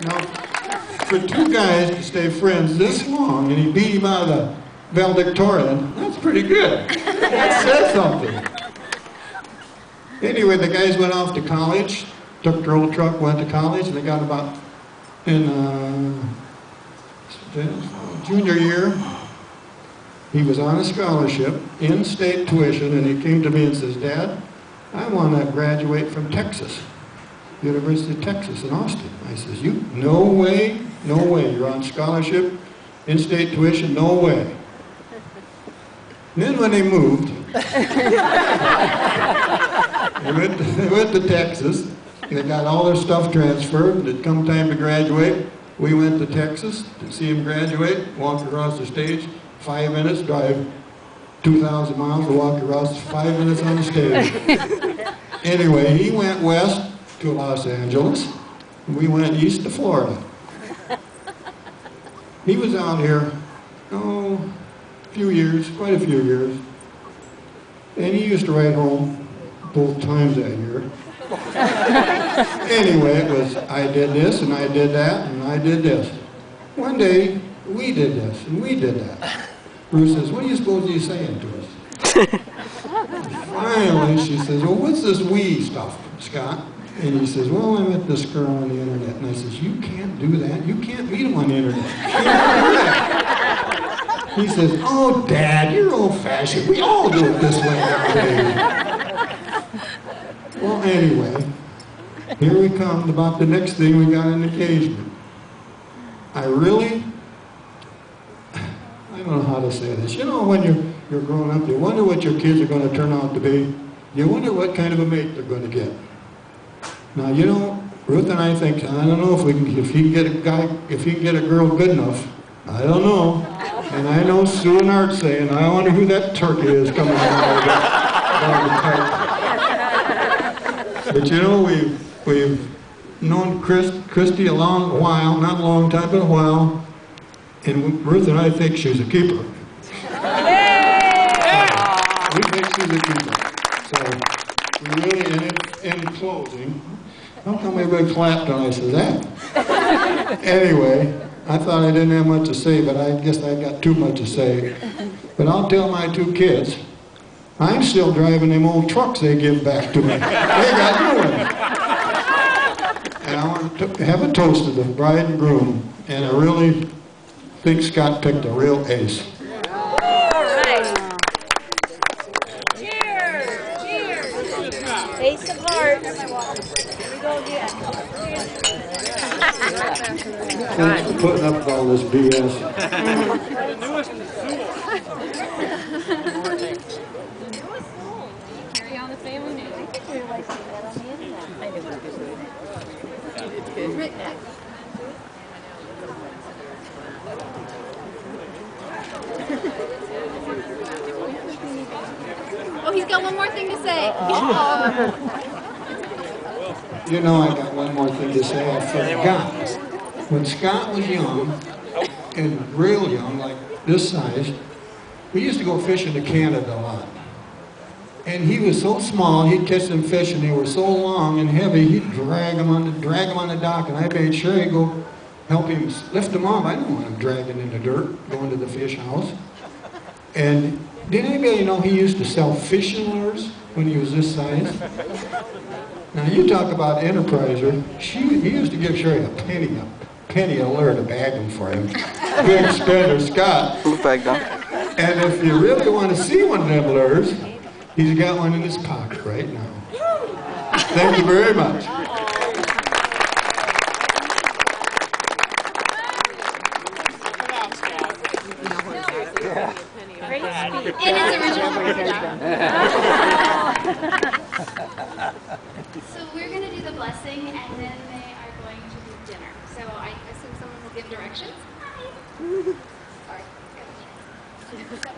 Now, for two guys to stay friends this long and he beat him out of the valedictorian, that's pretty good. That says something. Anyway, the guys went off to college, took their old truck, went to college, and they got about in junior year. He was on a scholarship, in-state tuition, and he came to me and says, Dad, I want to graduate from Texas, University of Texas in Austin. I says, no way, you're on scholarship, in-state tuition, no way. And then when they moved, they went to Texas, they got all their stuff transferred, and it come time to graduate. We went to Texas to see him graduate, walk across the stage, 5 minutes, drive 2,000 miles to walk across, 5 minutes on the stage. Anyway, he went west to Los Angeles, and we went east to Florida. He was out here, a few years, quite a few years, and he used to ride home both times that year. Anyway, it was, I did this, and I did that, and I did this. One day, we did this, and we did that. Bruce says, what do you suppose he's saying to us? Finally, she says, well, what's this we stuff, Scott? And he says, well, I met this girl on the internet. And I says, you can't do that. You can't meet him on the internet. You can't do that. He says, oh, Dad, you're old-fashioned. We all do it this way nowadays. Well, anyway, here we come about the next thing. We got an engagement. I don't know how to say this. You know, when you're growing up, you wonder what your kids are going to turn out to be. You wonder what kind of a mate they're going to get. Now, you know, Ruth and I think, I don't know if he can get a girl good enough. I don't know. And I know Sue and Art saying, I wonder who that turkey is coming down the pipe. But you know, we've known Christy a long while, not a long time, but a while. And Ruth and I think she's a keeper. We think she's a keeper. So, we really, in closing, how come everybody clapped when I said that? Anyway, I thought I didn't have much to say, but I guess I got too much to say. But I'll tell my two kids, I'm still driving them old trucks they give back to me. They got new ones. And I want to have a toast to the bride and groom, and I really think Scott picked a real ace. All right. Cheers! Cheers! Ace of hearts. Here we go again. Thanks for putting up with all this BS. Carry on the family name. I think we like seeing that on the internet. Oh, he's got one more thing to say. You know, I got one more thing to say. I forgot. When Scott was young, and real young, like this size, we used to go fishing to Canada a lot. And he was so small, he'd catch them fish, and they were so long and heavy, he'd drag them on the dock, and I made sure he'd go help him lift them off. I didn't want him dragging in the dirt, going to the fish house. And did anybody know he used to sell fishing lures when he was this size? Now you talk about enterpriser. He used to give Sherry a penny a lure to bag them for him. Big spender, Scott. And if you really want to see one of them lures, he's got one in his pocket right now. Thank you very much. In its original form. So we're going to do the blessing, and then they are going to do dinner. So I assume someone will give directions. Hi. Sorry.